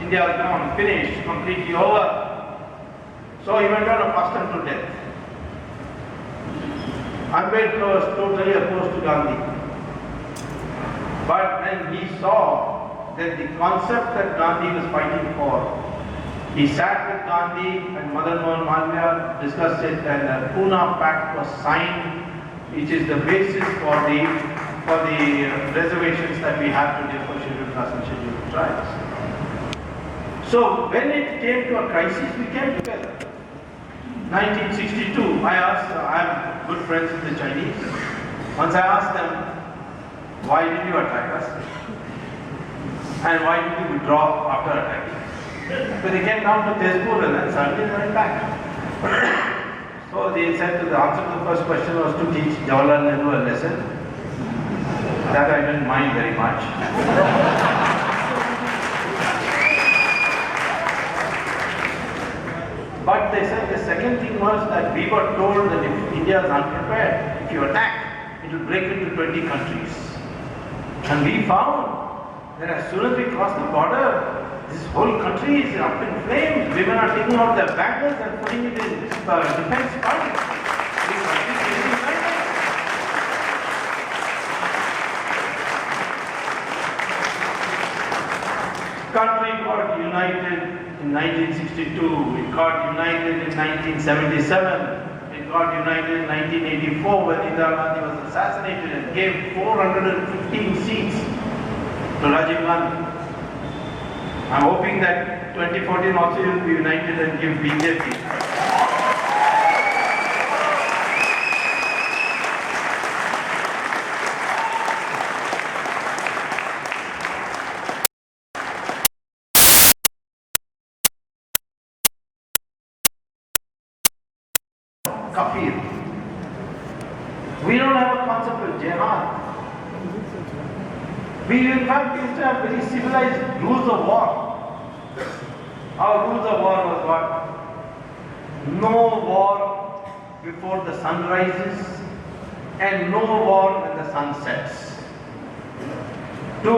India is gone, finished, completely over. So he went on a fast to death. Ambedkar was totally opposed to Gandhi. But when he saw that the concept that Gandhi was fighting for, he sat with Gandhi and Madan Mohan Malviya, discussed it, and the Pune Pact was signed, which is the basis for the reservations that we have today for scheduled castes and scheduled tribes. So when it came to a crisis, we came together. 1962, I have good friends with the Chinese. Once I asked them, why did you attack us? And why did you withdraw after attacking? So they came down to Tezpur and then suddenly went back. So they said the answer to the first question was to teach Jawaharlal Nehru a lesson. That I didn't mind very much. But they said the second thing was that we were told that if India is unprepared, if you attack, it will break into 20 countries. And we found that as soon as we crossed the border, this whole country is up in flames. Women are taking out their bangles and putting it in defense funds. Country got united in 1962, it got united in 1977, it got united in 1984 when Indira Gandhi was assassinated and gave 415 seats to Rajiv Gandhi. I'm hoping that 2014 also will be united and give BJP. Kafir. We don't have a concept of jihad. We in fact used to have very civilized rules of war. Our rules of war was what? No war before the sun rises and no war when the sun sets. 2.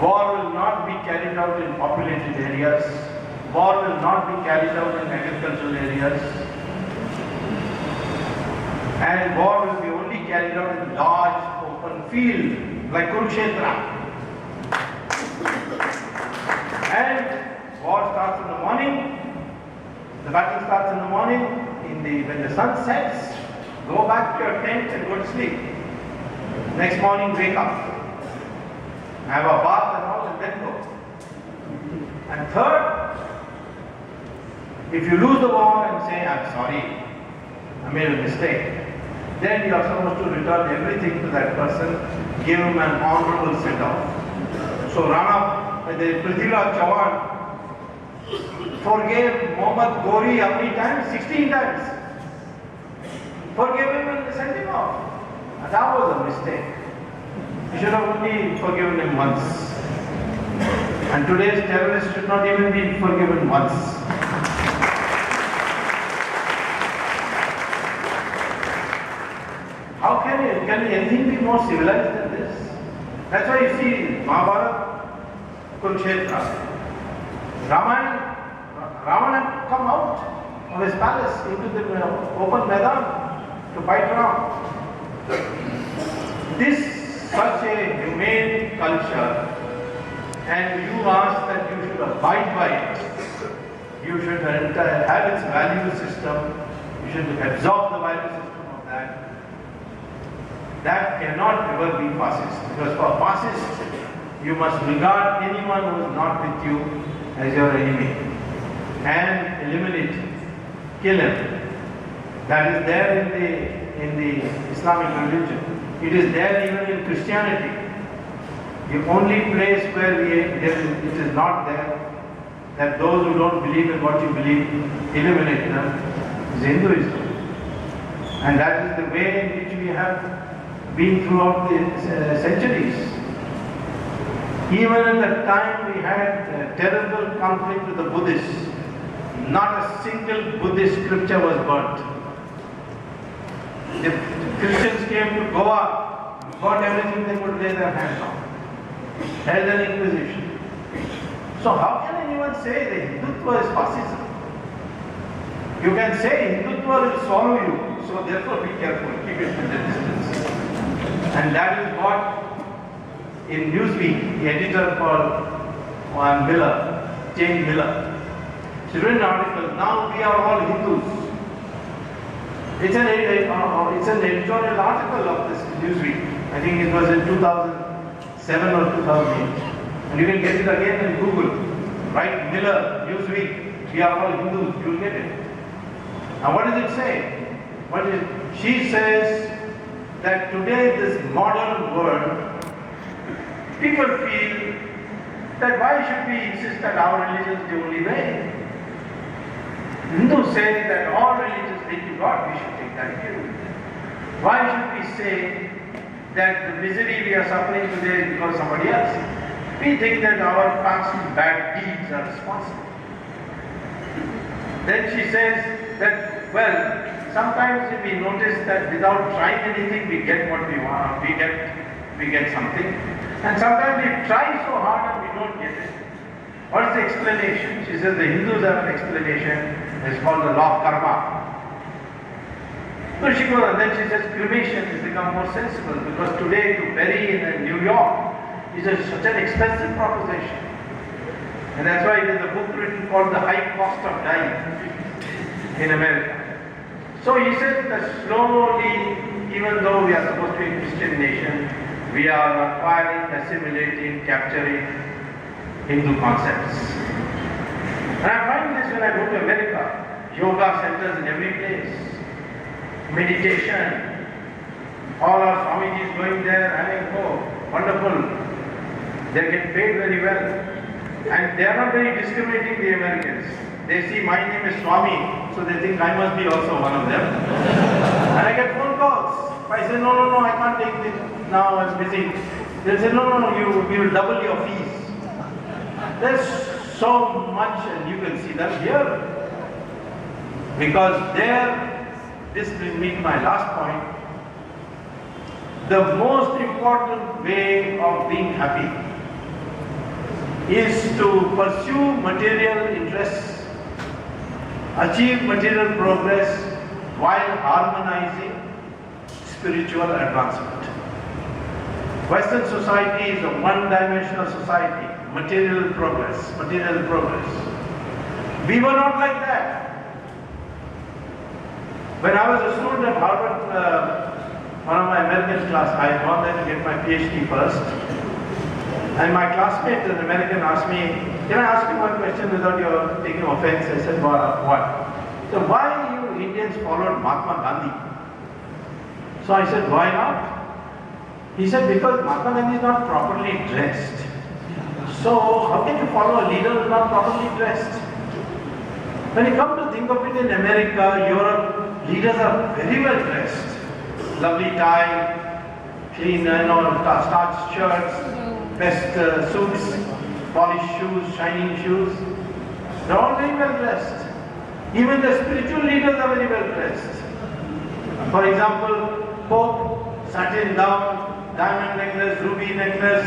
War will not be carried out in populated areas. War will not be carried out in agricultural areas. And war will be only carried out in large open field like Kurukshetra. And war starts in the morning, the battle starts in the morning, when the sun sets, go back to your tent and go to sleep. Next morning wake up, have a bath and all and then go. And 3rd, if you lose the war and say, I'm sorry, I made a mistake, then you are supposed to return everything to that person, give him an honorable send-off. So Rana, the Prithviraj Chauhan forgave Muhammad Ghori how many times? 16 times. Forgave him and sent him off. And that was a mistake. You should have only forgiven him once. And today's terrorists should not even be forgiven once. How can anything be more civilized than this? That's why you see Mahabharata, Kurukshetra. Ravana had come out of his palace into the open Maidan to fight Ram. This such a humane culture, and you ask that you should abide by it. You should have its value system. You should absorb the value system of that. That cannot ever be fascist, because for fascists, you must regard anyone who is not with you as your enemy and eliminate him, kill him. That is there in the Islamic religion. It is there even in Christianity. The only place where it is not there, that those who don't believe in what you believe, eliminate them, is Hinduism. And that is the way in which we have been throughout the centuries. Even at the time we had a terrible conflict with the Buddhists. Not a single Buddhist scripture was burnt. The Christians came to Goa, got everything they could lay their hands on. Held an inquisition. So how can anyone say that Hindutva is fascism? You can say Hindutva will swallow you, so therefore be careful, keep it at a distance. And that is what in Newsweek, the editor called Miller, Jane Miller, she wrote an article, now we are all Hindus. It's an editorial article of this Newsweek. I think it was in 2007 or 2008. And you can get it again in Google. Write Miller, Newsweek, we are all Hindus, you'll get it. Now what does it say? She says that today, this modern world, people feel that why should we insist that our religion is the only way? Hindus say that all religions lead to God, we should take that view. Why should we say that the misery we are suffering today is because of somebody else? We think that our past bad deeds are responsible. Then she says that, well, sometimes we notice that without trying anything, we get what we want, we get something. And sometimes we try so hard and we don't get it. What's the explanation? She says the Hindus have an explanation. It's called the law of karma. So she goes, and then she says cremation has become more sensible because today to bury in New York is such an expensive proposition. And that's why there is a book written called The High Cost of Dying in America. So he says that slowly, even though we are supposed to be a Christian nation, we are acquiring, assimilating, capturing Hindu concepts. And I find this when I go to America. Yoga centers in every place. Meditation. All our Swamijis going there, having, oh, wonderful. They get paid very well. And they are not very discriminating, the Americans. They see my name is Swami, so they think I must be also one of them. And I get phone calls. I say, no, I can't take this now, I'm busy. They say, no, we will double your fees. There's so much, and you can see that here. Because there, this brings me to my last point. The most important way of being happy is to pursue material interests, achieve material progress while harmonizing spiritual advancement. Western society is a one-dimensional society, material progress. We were not like that. When I was a student at Harvard, one of my American class, I had gone there to get my PhD first. And my classmate, an American, asked me, can I ask you one question without your taking offense? I said, what? So why you Indians followed Mahatma Gandhi? So I said, why not? He said, because Mahatma Gandhi is not properly dressed. So how can you follow a leader who is not properly dressed? When you come to think of it, in America, Europe, leaders are very well dressed. Lovely tie, clean, starched shirts, best suits, polished shoes, shining shoes. They're all very well dressed. Even the spiritual leaders are very well dressed. For example, Pope, satin gown, diamond necklace, ruby necklace,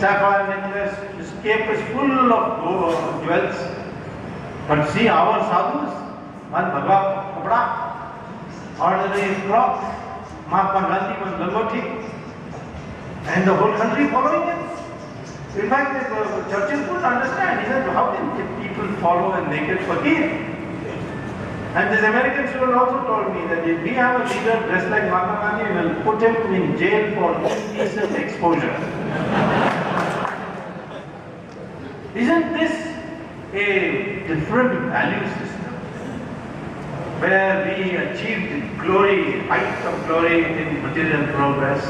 sapphire necklace. His cape is full of jewels. But see our sadhus, one bhagwa kapda, ordinary cloth, Mahatma Gandhi was langoti, and the whole country following him. In fact, Churchill couldn't understand. He said, how can people follow a naked fakir? And this American student also told me that if we have a leader dressed like Mahatma Gandhi, we will put him in jail for indecent exposure. Isn't this a different value system where we achieved glory, heights of glory in material progress,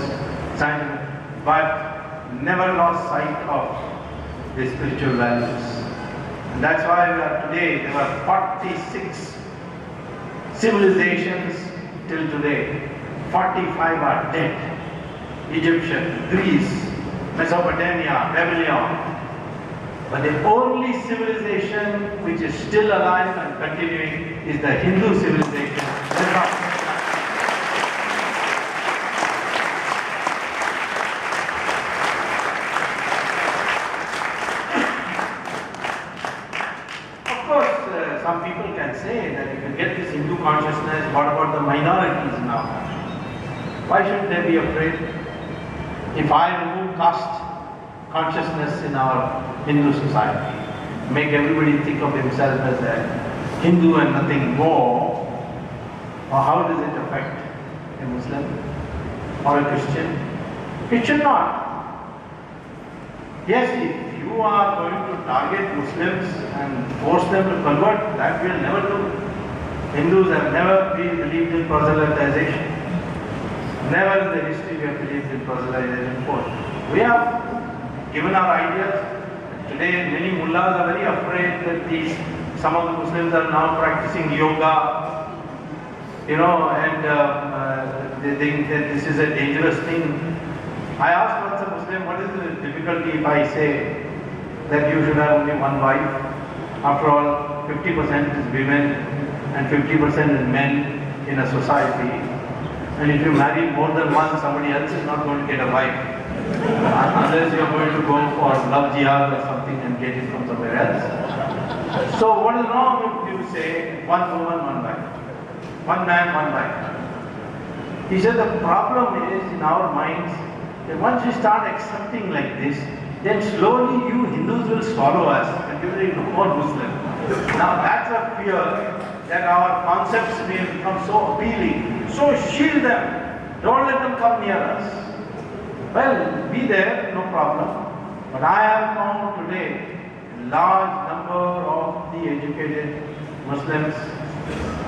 science, but never lost sight of the spiritual values? And that's why we are today, there were 46 civilizations till today. 45 are dead. Egyptian, Greece, Mesopotamia, Babylon. But the only civilization which is still alive and continuing is the Hindu civilization. Of course, some people can say that if you get this Hindu consciousness, what about the minorities now? Why should they be afraid? If I remove caste consciousness in our Hindu society, make everybody think of himself as a Hindu and nothing more, or how does it affect a Muslim or a Christian? It should not. Yes, if you are going to target Muslims and force them to convert, that we will never do. Hindus have never believed in proselytization. Never in the history we have believed in proselytization before. We have given our ideas. Today many mullahs are very afraid that some of the Muslims are now practicing yoga, and they think that this is a dangerous thing. I asked once a Muslim, what is the difficulty if I say that you should have only one wife? After all, 50% is women and 50% is men in a society. And if you marry more than one, somebody else is not going to get a wife. Unless you are going to go for love jihad or something and get it from somewhere else. So what is wrong if you say one woman, one wife? One man, one wife? He said the problem is in our minds that once we start accepting like this, then slowly you Hindus will swallow us and we will become more Muslim. Now that's a fear that our concepts may become so appealing. So shield them. Don't let them come near us. Well, be there, no problem. But I have found today a large number of the educated Muslims.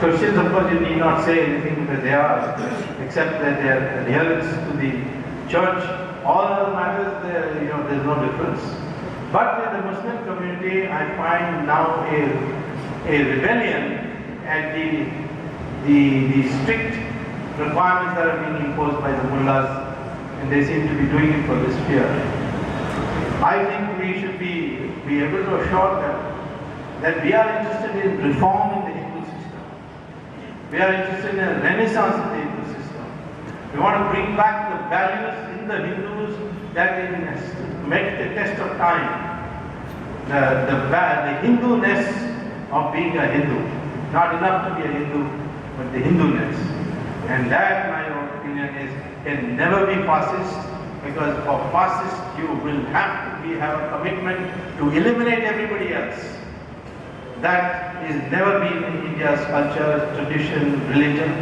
Christians, of course, you need not say anything because they are, except that they are adherents to the church. All other matters, there's no difference. But in the Muslim community, I find now a rebellion at the strict requirements that are being imposed by the mullahs, and they seem to be doing it for this fear. I think we should be able to assure them that we are interested in reform in the Hindu system. We are interested in a renaissance in the Hindu system. We want to bring back the values in the Hindus that met the test of time. The Hindu-ness of being a Hindu. Not enough to be a Hindu, but the Hindu-ness. And that, my opinion is, can never be fascist, because for fascist you will have a commitment to eliminate everybody else. That is never been in India's culture, tradition, religion,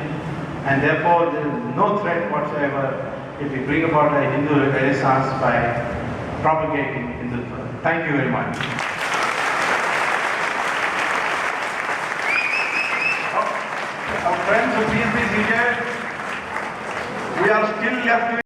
and therefore there is no threat whatsoever if we bring about a Hindu renaissance by propagating Hindutva. Thank you very much. Our friends, please be seated. We are still left with